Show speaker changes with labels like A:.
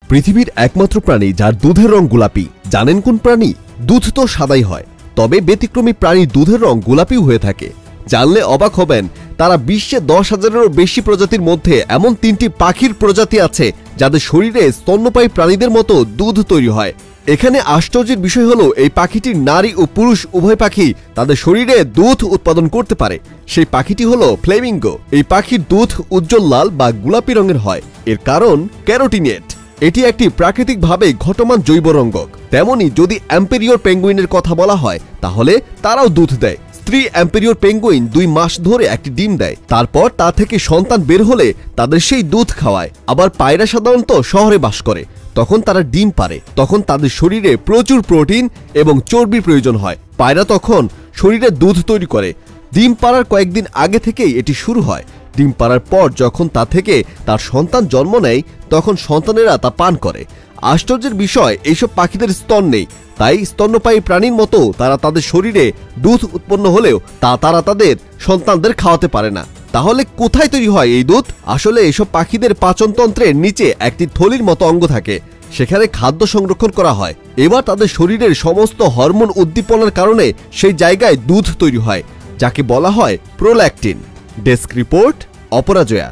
A: পৃথিবীর একমাত্র প্রাণী যার দুধের রং গোলাপি, জানেন কোন প্রাণী? দুধ তো সাদাই হয়, তবে ব্যতিক্রমী প্রাণীর দুধের রং গোলাপিও হয়ে থাকে। জানলে অবাক হবেন, তারা বিশ্বে 10,000-এরও বেশি প্রজাতির মধ্যে এমন 3টি পাখির প্রজাতি আছে যাদের শরীরে স্তন্যপায়ী প্রাণীদের মতো দুধ তৈরি হয়। এখানে আশ্চর্যের বিষয় হলো, এই পাখিটির নারী ও পুরুষ উভয় পাখি তাদের শরীরে দুধ উৎপাদন করতে পারে। সেই পাখিটি হলো ফ্লেমিঙ্গো। এই পাখির দুধ উজ্জ্বল লাল বা গোলাপি রঙের হয়। এর কারণ ক্যারোটিনেট। এটি একটি প্রাকৃতিকভাবে ঘটমান জৈব রঙ্গক। তেমনি যদি এম্পেরিয়র পেঙ্গুইনের কথা বলা হয়, তাহলে তারাও দুধ দেয়। স্ত্রী এম্পেরিয়র পেঙ্গুইন 2 মাস ধরে একটি ডিম দেয়, তারপর তা থেকে সন্তান বের হলে তাদের সেই দুধ খাওয়ায়। আবার পায়রা সাধারণত শহরে বাস করে, তখন তারা ডিম পারে। তখন তাদের শরীরে প্রচুর প্রোটিন এবং চর্বির প্রয়োজন হয়। পায়রা তখন শরীরে দুধ তৈরি করে। ডিম পাড়ার কয়েকদিন আগে থেকেই এটি শুরু হয়। ডিম পাড়ার পর যখন তা থেকে তার সন্তান জন্ম নেয়, তখন সন্তানেরা তা পান করে। আশ্চর্যের বিষয়, এইসব পাখিদের স্তন নেই, তাই স্তন্যপায়ী প্রাণীর মতো তারা তাদের শরীরে দুধ উৎপন্ন হলেও তারা তাদের সন্তানদের খাওয়াতে পারে না। তাহলে কোথায় তৈরি হয় এই দুধ? আসলে এসব পাখিদের পাচনতন্ত্রের নিচে একটি থলির মতো অঙ্গ থাকে, সেখানে খাদ্য সংরক্ষণ করা হয়। এবার তাদের শরীরের সমস্ত হরমোন উদ্দীপনার কারণে সেই জায়গায় দুধ তৈরি হয়, যাকে বলা হয় প্রোল্যাকটিন। Desk report, অপরাজয়া।